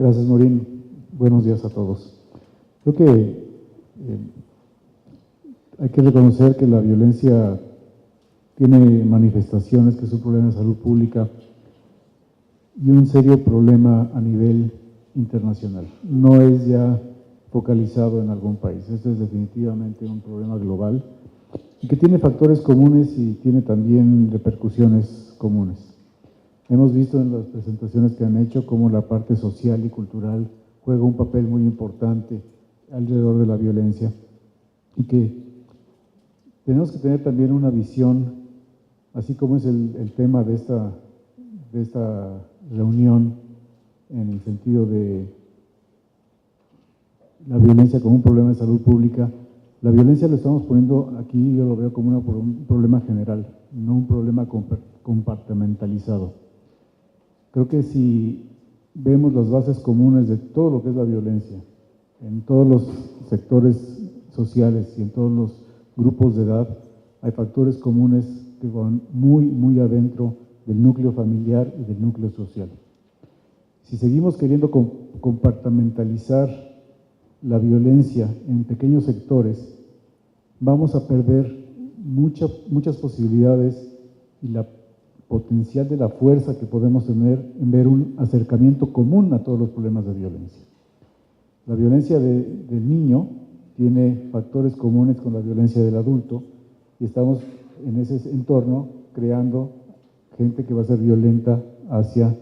Gracias, Maureen. Buenos días a todos. Creo que hay que reconocer que la violencia tiene manifestaciones, que es un problema de salud pública y un serio problema a nivel internacional. No es ya focalizado en algún país. Este es definitivamente un problema global y que tiene factores comunes y tiene también repercusiones comunes. Hemos visto en las presentaciones que han hecho cómo la parte social y cultural juega un papel muy importante alrededor de la violencia y que tenemos que tener también una visión, así como es el tema de esta reunión, en el sentido de la violencia como un problema de salud pública. La violencia lo estamos poniendo aquí, yo lo veo como un problema general, no un problema compartimentalizado. Creo que si vemos las bases comunes de todo lo que es la violencia, en todos los sectores sociales y en todos los grupos de edad, hay factores comunes que van muy, muy adentro del núcleo familiar y del núcleo social. Si seguimos queriendo compartimentalizar la violencia en pequeños sectores, vamos a perder muchas posibilidades y la potencial de la fuerza que podemos tener en ver un acercamiento común a todos los problemas de violencia. La violencia del niño tiene factores comunes con la violencia del adulto y estamos en ese entorno creando gente que va a ser violenta hacia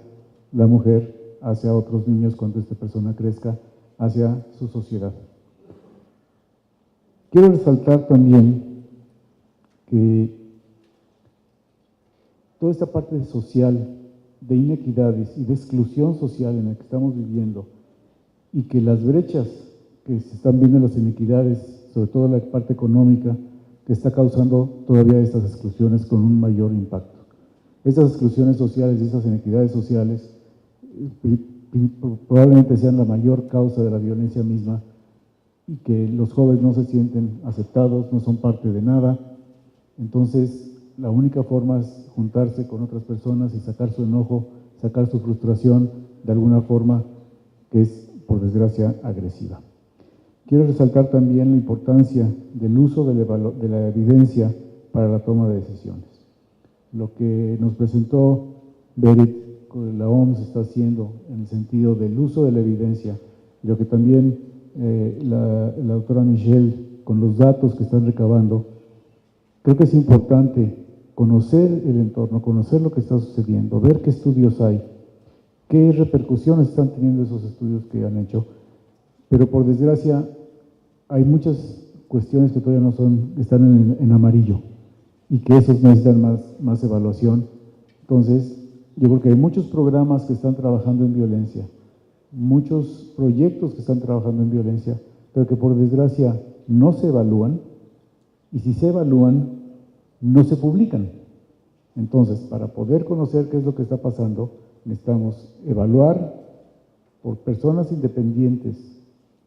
la mujer, hacia otros niños cuando esta persona crezca, hacia su sociedad. Quiero resaltar también que toda esta parte social de inequidades y de exclusión social en la que estamos viviendo y que las brechas que se están viendo en las inequidades, sobre todo la parte económica, que está causando todavía estas exclusiones con un mayor impacto. Estas exclusiones sociales y estas inequidades sociales probablemente sean la mayor causa de la violencia misma y que los jóvenes no se sienten aceptados, no son parte de nada. Entonces, la única forma es juntarse con otras personas y sacar su enojo, sacar su frustración de alguna forma que es, por desgracia, agresiva. Quiero resaltar también la importancia del uso de la evidencia para la toma de decisiones. Lo que nos presentó Berit, la OMS está haciendo en el sentido del uso de la evidencia, y lo que también la doctora Michelle, con los datos que están recabando, creo que es importante conocer el entorno, conocer lo que está sucediendo, ver qué estudios hay, qué repercusiones están teniendo esos estudios que han hecho, pero por desgracia hay muchas cuestiones que todavía están en amarillo y que esos necesitan más evaluación. Entonces, yo creo que hay muchos programas que están trabajando en violencia, muchos proyectos que están trabajando en violencia, pero que por desgracia no se evalúan, y si se evalúan, no se publican. Entonces, para poder conocer qué es lo que está pasando, necesitamos evaluar por personas independientes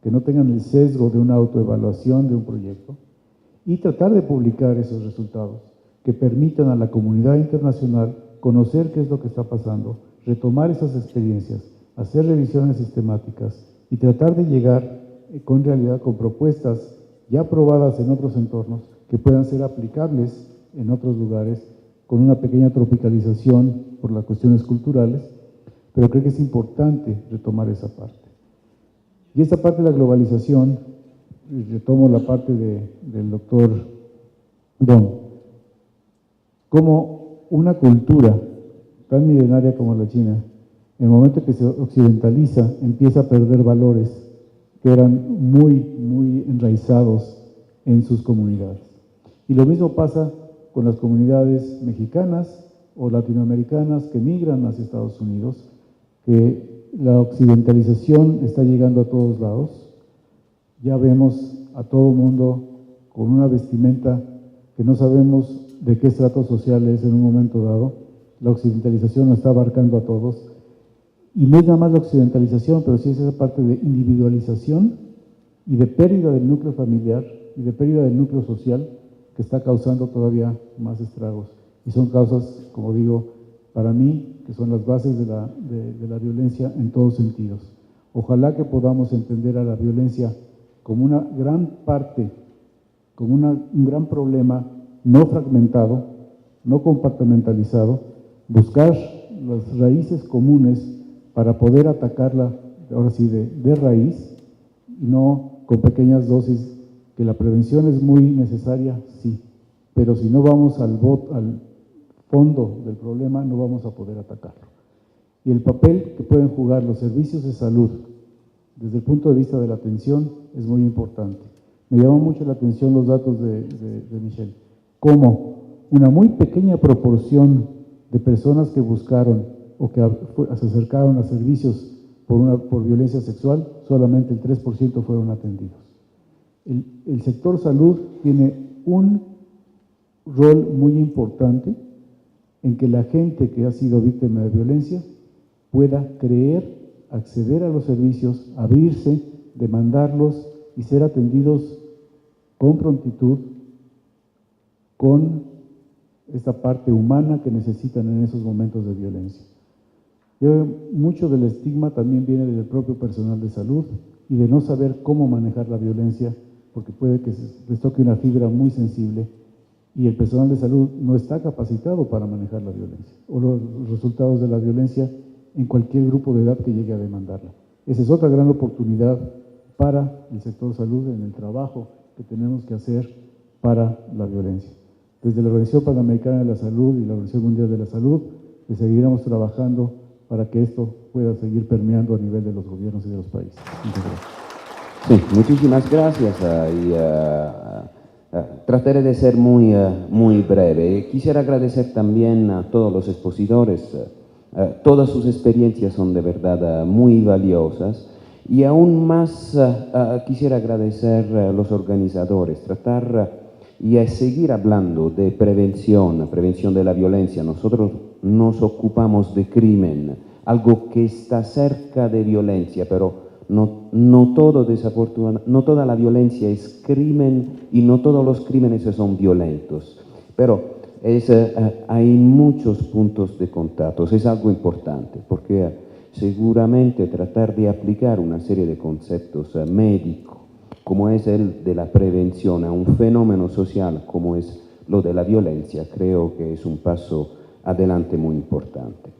que no tengan el sesgo de una autoevaluación de un proyecto y tratar de publicar esos resultados que permitan a la comunidad internacional conocer qué es lo que está pasando, retomar esas experiencias, hacer revisiones sistemáticas y tratar de llegar con propuestas ya probadas en otros entornos que puedan ser aplicables en otros lugares con una pequeña tropicalización por las cuestiones culturales, pero creo que es importante retomar esa parte. Y esta parte de la globalización, retomo la parte del doctor Don, como una cultura tan milenaria como la China, en el momento que se occidentaliza, empieza a perder valores que eran muy, muy enraizados en sus comunidades. Y lo mismo pasa con las comunidades mexicanas o latinoamericanas que migran hacia Estados Unidos, que la occidentalización está llegando a todos lados. Ya vemos a todo mundo con una vestimenta que no sabemos de qué estrato social es en un momento dado. La occidentalización nos está abarcando a todos. Y no es nada más la occidentalización, pero sí es esa parte de individualización y de pérdida del núcleo familiar y de pérdida del núcleo social que está causando todavía más estragos. Y son causas, como digo, para mí, que son las bases de la violencia en todos sentidos. Ojalá que podamos entender a la violencia como una gran parte, como un gran problema no fragmentado, no compartimentalizado, buscar las raíces comunes para poder atacarla, ahora sí, de raíz, y no con pequeñas dosis, que la prevención es muy necesaria, sí, pero si no vamos al fondo del problema, no vamos a poder atacarlo. Y el papel que pueden jugar los servicios de salud desde el punto de vista de la atención es muy importante. Me llamó mucho la atención los datos de Michelle, cómo una muy pequeña proporción de personas que buscaron o que se acercaron a servicios por violencia sexual, solamente el 3% fueron atendidos. El sector salud tiene un rol muy importante en que la gente que ha sido víctima de violencia pueda creer, acceder a los servicios, abrirse, demandarlos y ser atendidos con prontitud, con esta parte humana que necesitan en esos momentos de violencia. Mucho del estigma también viene del propio personal de salud y de no saber cómo manejar la violencia, porque puede que les toque una fibra muy sensible y el personal de salud no está capacitado para manejar la violencia o los resultados de la violencia en cualquier grupo de edad que llegue a demandarla. Esa es otra gran oportunidad para el sector salud en el trabajo que tenemos que hacer para la violencia. Desde la Organización Panamericana de la Salud y la Organización Mundial de la Salud, seguiremos trabajando para que esto pueda seguir permeando a nivel de los gobiernos y de los países. Muchas gracias. Sí, muchísimas gracias. Trataré de ser muy breve. Quisiera agradecer también a todos los expositores. Todas sus experiencias son de verdad muy valiosas. Y aún más quisiera agradecer a los organizadores, tratar y seguir hablando de prevención de la violencia. Nosotros nos ocupamos de crimen, algo que está cerca de violencia, pero no toda la violencia es crimen y no todos los crímenes son violentos. Pero hay muchos puntos de contacto, es algo importante, porque seguramente tratar de aplicar una serie de conceptos médicos, como es el de la prevención, a un fenómeno social como es lo de la violencia, creo que es un paso adelante muy importante.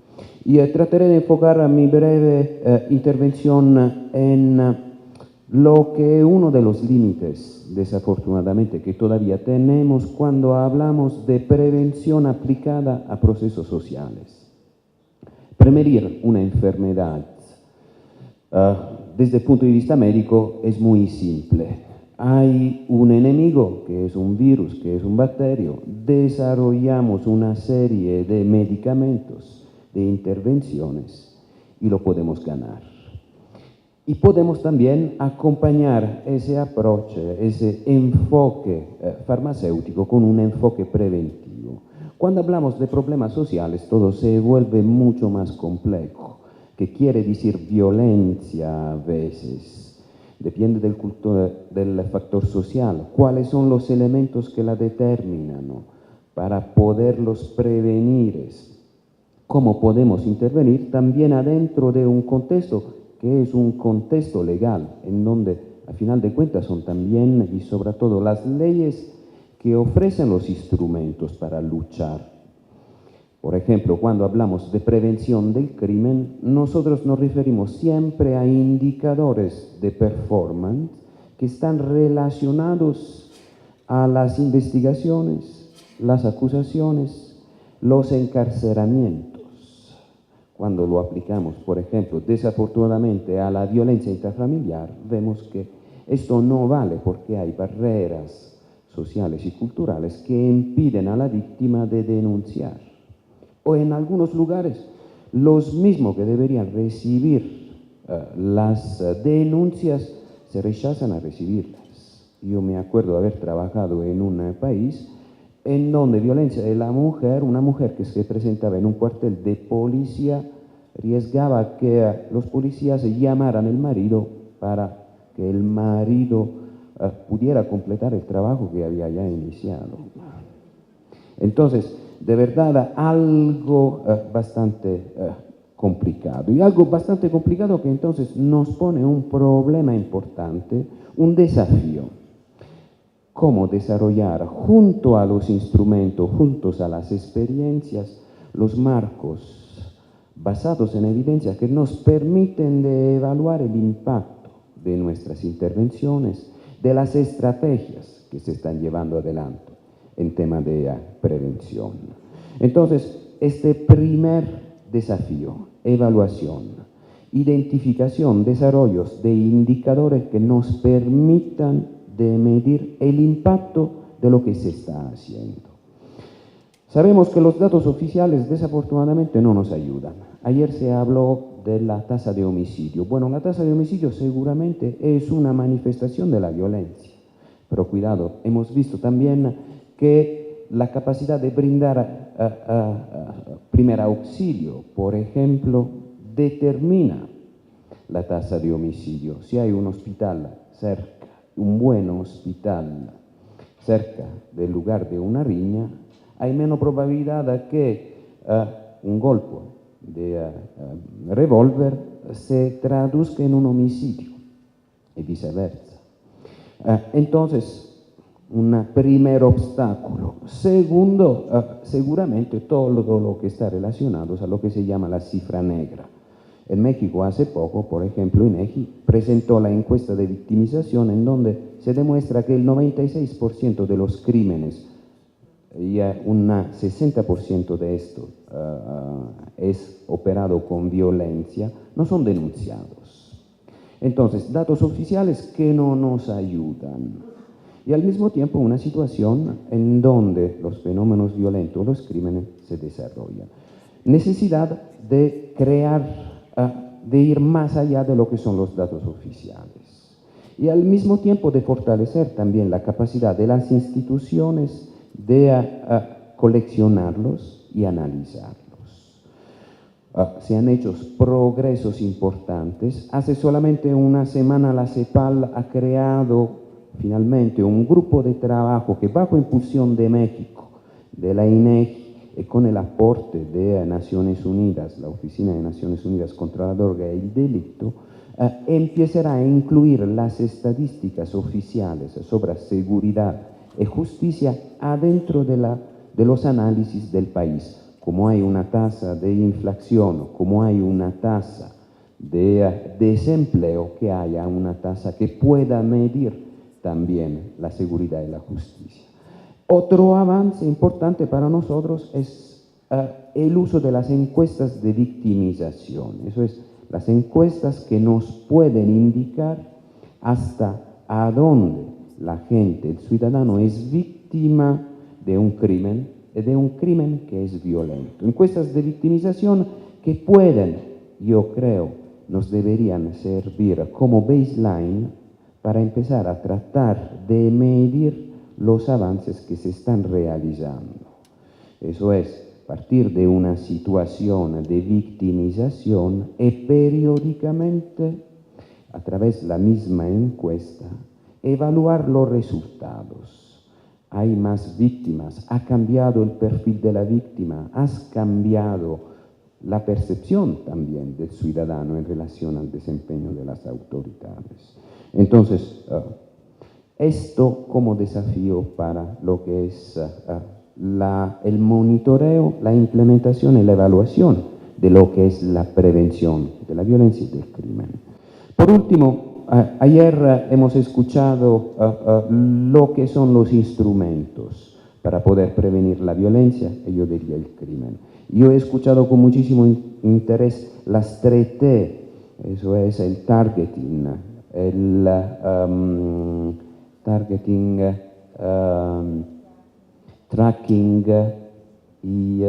Y trataré de enfocar mi breve intervención en lo que es uno de los límites, desafortunadamente, que todavía tenemos cuando hablamos de prevención aplicada a procesos sociales. Prevenir una enfermedad desde el punto de vista médico es muy simple. Hay un enemigo, que es un virus, que es un bacterio. Desarrollamos una serie de medicamentos, de intervenciones, y lo podemos ganar. Y podemos también acompañar ese approach, ese enfoque farmacéutico con un enfoque preventivo. Cuando hablamos de problemas sociales, todo se vuelve mucho más complejo, que quiere decir violencia a veces. Depende del factor social. ¿Cuáles son los elementos que la determinan, ¿no? Para poderlos prevenir? ¿Cómo podemos intervenir también adentro de un contexto que es un contexto legal, en donde, a final de cuentas, son también y sobre todo las leyes que ofrecen los instrumentos para luchar? Por ejemplo, cuando hablamos de prevención del crimen, nosotros nos referimos siempre a indicadores de performance que están relacionados a las investigaciones, las acusaciones, los encarcelamientos. Cuando lo aplicamos, por ejemplo, desafortunadamente a la violencia intrafamiliar, vemos que esto no vale porque hay barreras sociales y culturales que impiden a la víctima de denunciar. O en algunos lugares, los mismos que deberían recibir las denuncias se rechazan a recibirlas. Yo me acuerdo de haber trabajado en un país en donde violencia de la mujer, una mujer que se presentaba en un cuartel de policía, arriesgaba que los policías llamaran al marido para que el marido pudiera completar el trabajo que había ya iniciado. Entonces, de verdad, algo bastante complicado. Y algo bastante complicado que entonces nos pone un problema importante, un desafío. Cómo desarrollar junto a los instrumentos, juntos a las experiencias, los marcos basados en evidencia que nos permiten de evaluar el impacto de nuestras intervenciones, de las estrategias que se están llevando adelante en tema de prevención. Entonces, este primer desafío, evaluación, identificación, desarrollos de indicadores que nos permitan de medir el impacto de lo que se está haciendo. Sabemos que los datos oficiales desafortunadamente no nos ayudan. Ayer se habló de la tasa de homicidio. Bueno, la tasa de homicidio seguramente es una manifestación de la violencia, pero cuidado, hemos visto también que la capacidad de brindar primer auxilio, por ejemplo, determina la tasa de homicidio. Si hay un hospital cerca, un buen hospital cerca del lugar de una riña, hay menos probabilidad de que un golpe de revólver se traduzca en un homicidio y viceversa. Entonces, un primer obstáculo. Segundo, seguramente todo lo que está relacionado a lo que se llama la cifra negra. En México hace poco, por ejemplo, INEGI presentó la encuesta de victimización en donde se demuestra que el 96% de los crímenes y un 60% de esto es operado con violencia, no son denunciados. Entonces, datos oficiales que no nos ayudan. Y al mismo tiempo una situación en donde los fenómenos violentos, los crímenes, se desarrollan. Necesidad de crear, de ir más allá de lo que son los datos oficiales. Y al mismo tiempo de fortalecer también la capacidad de las instituciones de coleccionarlos y analizarlos. Se han hecho progresos importantes. Hace solamente una semana la CEPAL ha creado finalmente un grupo de trabajo que bajo impulsión de México, de la INEGI, y con el aporte de Naciones Unidas, la Oficina de Naciones Unidas contra la Droga y el Delito, empezará a incluir las estadísticas oficiales sobre seguridad y justicia adentro de los análisis del país. Como hay una tasa de inflación, como hay una tasa de desempleo, que haya una tasa que pueda medir también la seguridad y la justicia. Otro avance importante para nosotros es el uso de las encuestas de victimización. Eso es, las encuestas que nos pueden indicar hasta a dónde la gente, el ciudadano, es víctima de un crimen que es violento. Encuestas de victimización que pueden, yo creo, nos deberían servir como baseline para empezar a tratar de medir los avances que se están realizando. Eso es, partir de una situación de victimización y periódicamente, a través de la misma encuesta, evaluar los resultados. Hay más víctimas, ha cambiado el perfil de la víctima, has cambiado la percepción también del ciudadano en relación al desempeño de las autoridades. Entonces, esto como desafío para lo que es el monitoreo, la implementación y la evaluación de lo que es la prevención de la violencia y del crimen. Por último, ayer hemos escuchado lo que son los instrumentos para poder prevenir la violencia y yo diría el crimen. Yo he escuchado con muchísimo interés las 3T, eso es el targeting, el tracking y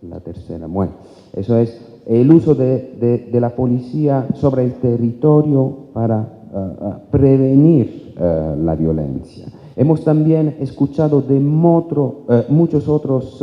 la tercera, bueno, eso es el uso de la policía sobre el territorio para prevenir la violencia. Hemos también escuchado de muchos otros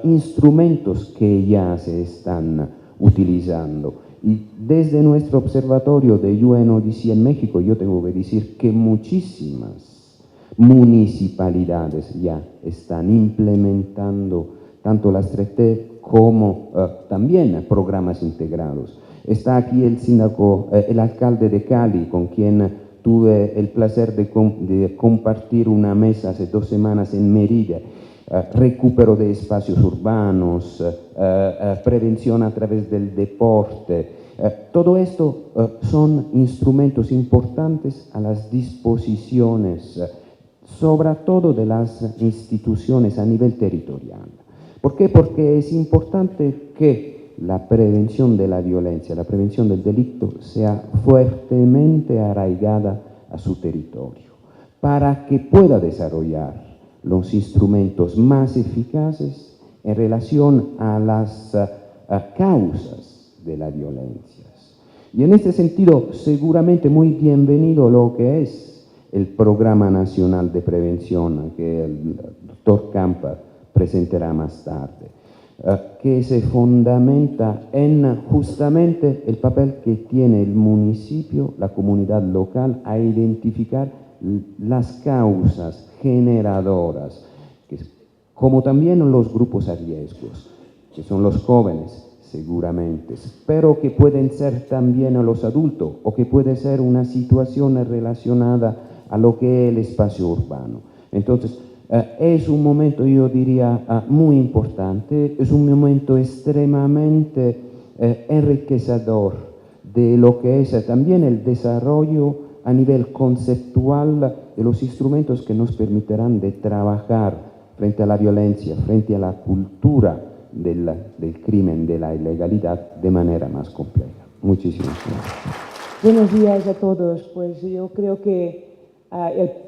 instrumentos que ya se están utilizando. Y desde nuestro observatorio de UNODC en México, yo tengo que decir que muchísimas municipalidades ya están implementando tanto las 3T como también programas integrados. Está aquí el alcalde de Cali, con quien tuve el placer de compartir una mesa hace 2 semanas en Mérida. Recupero de espacios urbanos, prevención a través del deporte. Todo esto son instrumentos importantes a las disposiciones, sobre todo de las instituciones a nivel territorial. ¿Por qué? Porque es importante que la prevención de la violencia, la prevención del delito sea fuertemente arraigada a su territorio, para que pueda desarrollar los instrumentos más eficaces en relación a las causas de la violencia. Y en este sentido, seguramente muy bienvenido lo que es el Programa Nacional de Prevención que el doctor Campa presentará más tarde, que se fundamenta en justamente el papel que tiene el municipio, la comunidad local, a identificar las causas generadoras, como también los grupos a riesgos, que son los jóvenes, seguramente, pero que pueden ser también a los adultos o que puede ser una situación relacionada a lo que es el espacio urbano. Entonces, es un momento, yo diría, muy importante, es un momento extremadamente enriquecedor de lo que es también el desarrollo a nivel conceptual de los instrumentos que nos permitirán de trabajar frente a la violencia, frente a la cultura del crimen, de la ilegalidad, de manera más compleja. Muchísimas gracias. Buenos días a todos. Pues yo creo que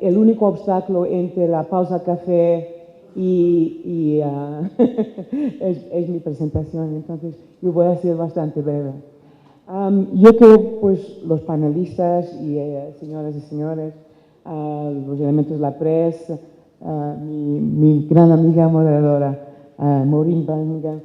el único obstáculo entre la pausa café y es mi presentación, entonces yo voy a ser bastante breve. Yo creo, pues, los panelistas y señoras y señores, los elementos de la prensa, mi gran amiga moderadora, Maureen Birmingham,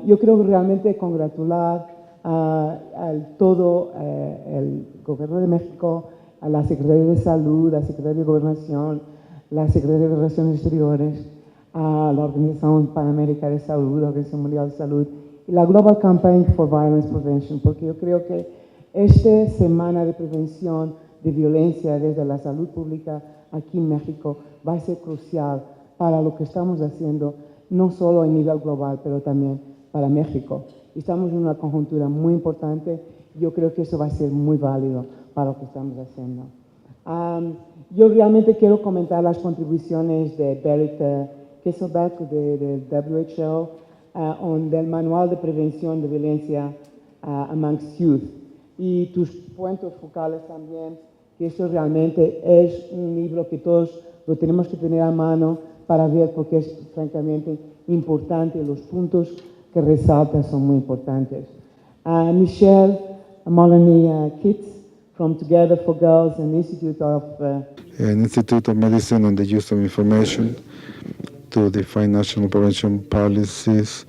yo creo que realmente congratular al todo el Gobierno de México, a la Secretaría de Salud, a la Secretaría de Gobernación, la Secretaría de Relaciones Exteriores, a la Organización Panamérica de Salud, la Organización Mundial de Salud, y la Global Campaign for Violence Prevention, porque yo creo que esta semana de prevención de violencia desde la salud pública aquí en México va a ser crucial para lo que estamos haciendo, no solo a nivel global, pero también para México. Estamos en una conjuntura muy importante, yo creo que eso va a ser muy válido para lo que estamos haciendo. Yo realmente quiero comentar las contribuciones de Berit Kesselbeck del WHO, del Manual de Prevención de Violencia amongst Youth. Y tus puntos focales también, que eso realmente es un libro que todos lo tenemos que tener a mano para ver, porque es francamente importante, los puntos que resalta son muy importantes. Michelle Moloney Kitts from Together for Girls and Institute of Medicine on the Use of Information to define national prevention policies,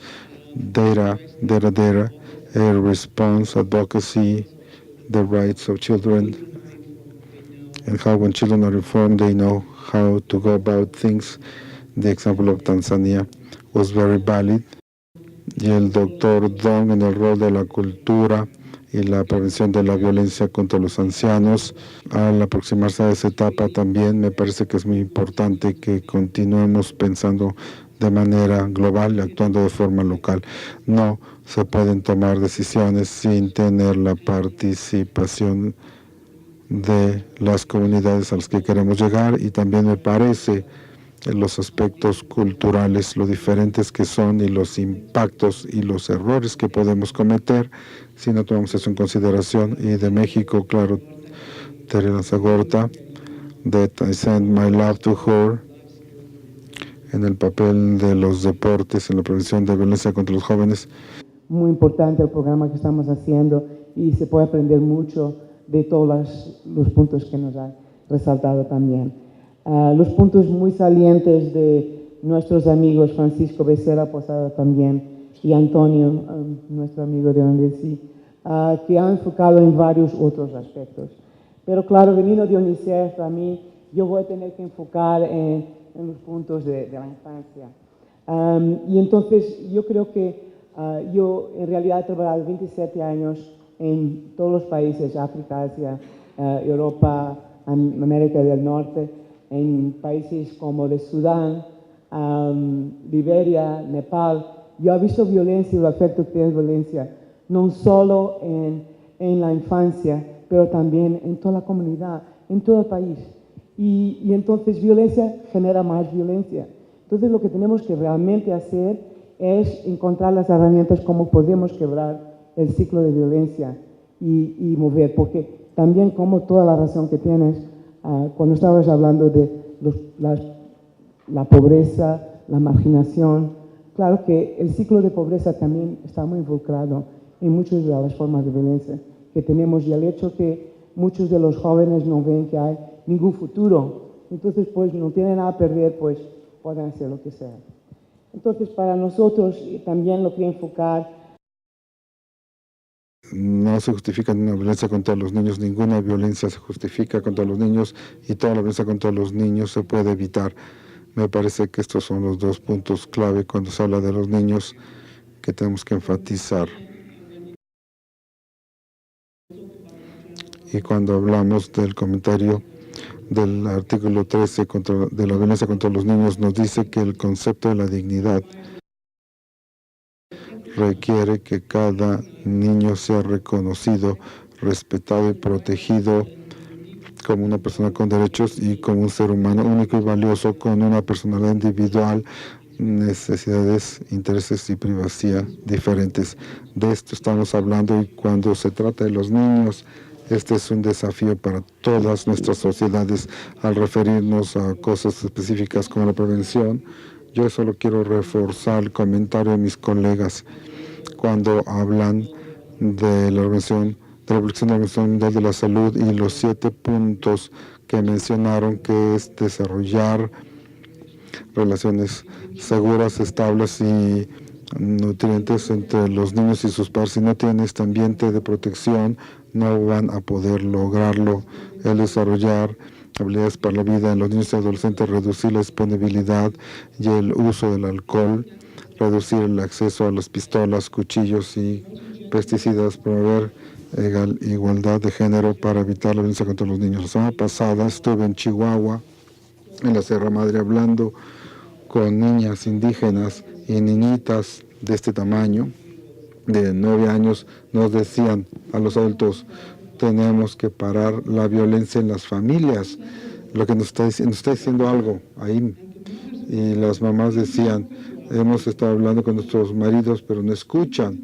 data, air response, advocacy, the rights of children, and how when children are informed, they know how to go about things. The example of Tanzania was very valid. Y el doctor Dong en el rol de la cultura y la prevención de la violencia contra los ancianos. Al aproximarse a esa etapa también me parece que es muy importante que continuemos pensando de manera global y actuando de forma local. No se pueden tomar decisiones sin tener la participación de las comunidades a las que queremos llegar, y también me parece los aspectos culturales, lo diferentes que son y los impactos y los errores que podemos cometer si no tomamos eso en consideración. Y de México, claro, Teresa Gorta, that I send my love to her, en el papel de los deportes en la prevención de violencia contra los jóvenes. Muy importante el programa que estamos haciendo y se puede aprender mucho de todos los puntos que nos han resaltado también. Los puntos muy salientes de nuestros amigos Francisco Becerra Posada también y Antonio, nuestro amigo de ONDC, que han enfocado en varios otros aspectos. Pero claro, venido de UNICEF, a mí yo voy a tener que enfocar en los puntos de la infancia. Y entonces yo creo que yo en realidad he trabajado 27 años en todos los países, África, Asia, Europa, América del Norte, en países como de Sudán, Liberia, Nepal. Yo he visto violencia y el efecto que es violencia, no solo en la infancia, pero también en toda la comunidad, en todo el país. Y entonces violencia genera más violencia. Entonces lo que tenemos que realmente hacer es encontrar las herramientas como podemos quebrar el ciclo de violencia y mover, porque también como toda la razón que tienes, cuando estabas hablando de la pobreza, la marginación, claro que el ciclo de pobreza también está muy involucrado en muchas de las formas de violencia que tenemos y el hecho que muchos de los jóvenes no ven que hay ningún futuro, entonces pues no tienen nada a perder, pues pueden hacer lo que sea. Entonces para nosotros también lo que enfocar. No se justifica ninguna violencia contra los niños, ninguna violencia se justifica contra los niños y toda la violencia contra los niños se puede evitar. Me parece que estos son los dos puntos clave cuando se habla de los niños que tenemos que enfatizar. Y cuando hablamos del comentario del artículo 13 de la violencia contra los niños, nos dice que el concepto de la dignidad requiere que cada niño sea reconocido, respetado y protegido como una persona con derechos y como un ser humano único y valioso con una personalidad individual, necesidades, intereses y privacidad diferentes. De esto estamos hablando y cuando se trata de los niños, este es un desafío para todas nuestras sociedades al referirnos a cosas específicas como la prevención. Yo solo quiero reforzar el comentario de mis colegas cuando hablan de la Organización de la Organización Mundial de la Salud y los 7 puntos que mencionaron, que es desarrollar relaciones seguras, estables y nutrientes entre los niños y sus padres. Si no tienen este ambiente de protección, no van a poder lograrlo. El desarrollar habilidades para la vida en los niños y adolescentes, reducir la disponibilidad y el uso del alcohol, reducir el acceso a las pistolas, cuchillos y pesticidas, promover igualdad de género para evitar la violencia contra los niños. La semana pasada estuve en Chihuahua, en la Sierra Madre, hablando con niñas indígenas y niñitas de este tamaño, de 9 años, nos decían a los adultos, tenemos que parar la violencia en las familias. Lo que nos está diciendo algo ahí. Y las mamás decían, hemos estado hablando con nuestros maridos, pero no escuchan.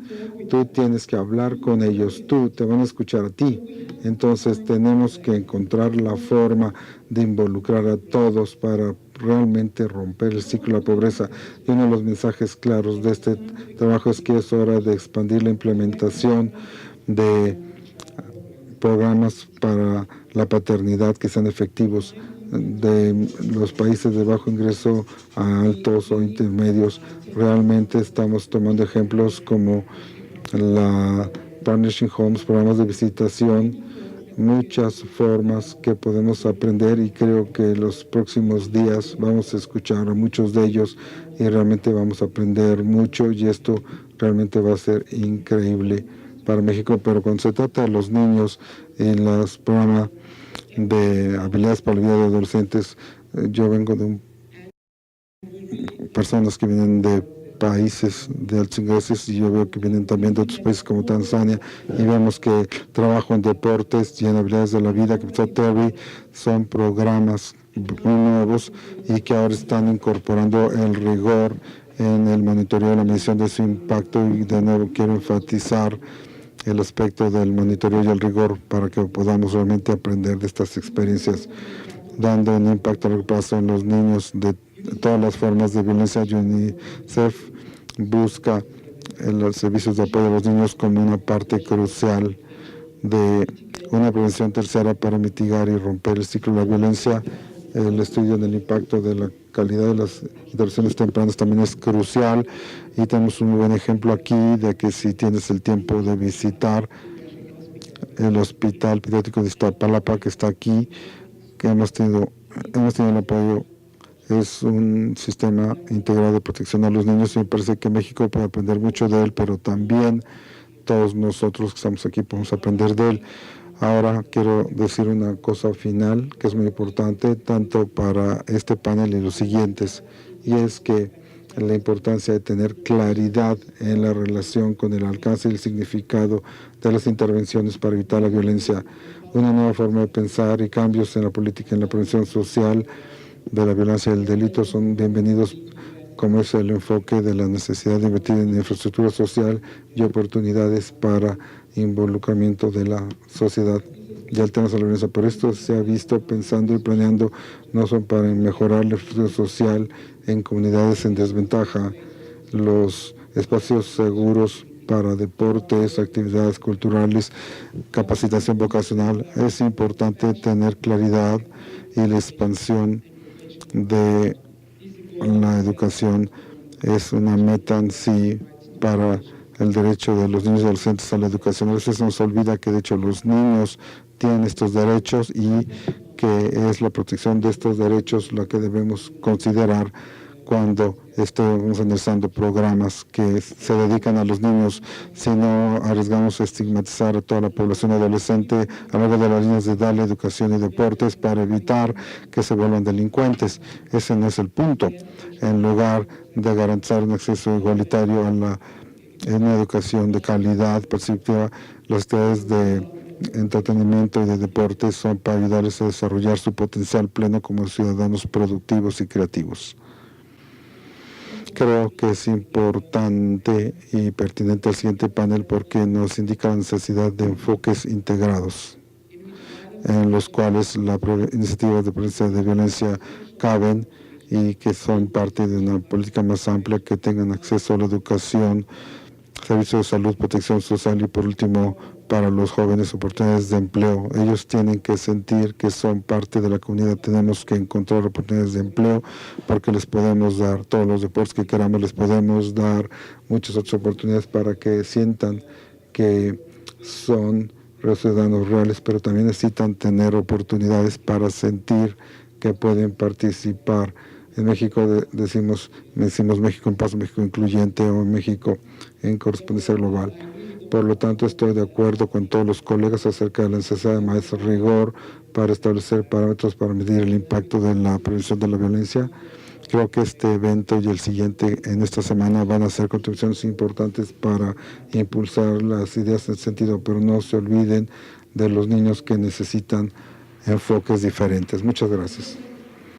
Tú tienes que hablar con ellos, te van a escuchar a ti. Entonces tenemos que encontrar la forma de involucrar a todos para realmente romper el ciclo de la pobreza. Y uno de los mensajes claros de este trabajo es que es hora de expandir la implementación de programas para la paternidad que sean efectivos de los países de bajo ingreso a altos o intermedios. Realmente estamos tomando ejemplos como la Partnership Homes, programas de visitación, muchas formas que podemos aprender y creo que los próximos días vamos a escuchar a muchos de ellos y realmente vamos a aprender mucho y esto realmente va a ser increíble para México. Pero cuando se trata de los niños en los programas de habilidades para la vida de adolescentes, yo vengo de personas que vienen de países de altos ingresos y yo veo que vienen también de otros países como Tanzania y vemos que trabajo en deportes y en habilidades de la vida que empezó Terry son programas muy nuevos y que ahora están incorporando el rigor en el monitoreo y la medición de su impacto y de nuevo quiero enfatizar el aspecto del monitoreo y el rigor para que podamos realmente aprender de estas experiencias dando un impacto a largo plazo en los niños de todas las formas de violencia. UNICEF busca los servicios de apoyo a los niños como una parte crucial de una prevención tercera para mitigar y romper el ciclo de la violencia. El estudio del impacto de la calidad de las intervenciones tempranas también es crucial y tenemos un buen ejemplo aquí de que si tienes el tiempo de visitar el Hospital Pediátrico de Iztapalapa que está aquí, que hemos tenido el apoyo es un sistema integrado de protección a los niños y me parece que México puede aprender mucho de él, pero también todos nosotros que estamos aquí podemos aprender de él. Ahora quiero decir una cosa final que es muy importante tanto para este panel y los siguientes, y es que la importancia de tener claridad en la relación con el alcance y el significado de las intervenciones para evitar la violencia, una nueva forma de pensar y cambios en la política, en la prevención social de la violencia y el delito son bienvenidos, como es el enfoque de la necesidad de invertir en infraestructura social y oportunidades para involucramiento de la sociedad y alternas a la violencia. Por esto se ha visto pensando y planeando no son para mejorar la infraestructura social en comunidades en desventaja, los espacios seguros para deportes, actividades culturales, capacitación vocacional. Es importante tener claridad y la expansión de la educación es una meta en sí para el derecho de los niños y adolescentes a la educación. A veces nos olvida que de hecho los niños tienen estos derechos y que es la protección de estos derechos la que debemos considerar cuando estemos analizando programas que se dedican a los niños, si no arriesgamos a estigmatizar a toda la población adolescente a lo largo de las líneas de darle educación y deportes para evitar que se vuelvan delincuentes. Ese no es el punto. En lugar de garantizar un acceso igualitario a una educación de calidad perspectiva, las actividades de entretenimiento y de deportes son para ayudarles a desarrollar su potencial pleno como ciudadanos productivos y creativos. Creo que es importante y pertinente el siguiente panel porque nos indica la necesidad de enfoques integrados en los cuales las iniciativas de prevención de violencia caben y que son parte de una política más amplia, que tengan acceso a la educación, servicios de salud, protección social y por último para los jóvenes oportunidades de empleo. Ellos tienen que sentir que son parte de la comunidad. Tenemos que encontrar oportunidades de empleo porque les podemos dar todos los deportes que queramos, les podemos dar muchas otras oportunidades para que sientan que son ciudadanos reales, pero también necesitan tener oportunidades para sentir que pueden participar. En México decimos México en paz, México incluyente o México en correspondencia global. Por lo tanto, estoy de acuerdo con todos los colegas acerca de la necesidad de más rigor para establecer parámetros para medir el impacto de la prevención de la violencia. Creo que este evento y el siguiente en esta semana van a ser contribuciones importantes para impulsar las ideas en ese sentido, pero no se olviden de los niños que necesitan enfoques diferentes. Muchas gracias.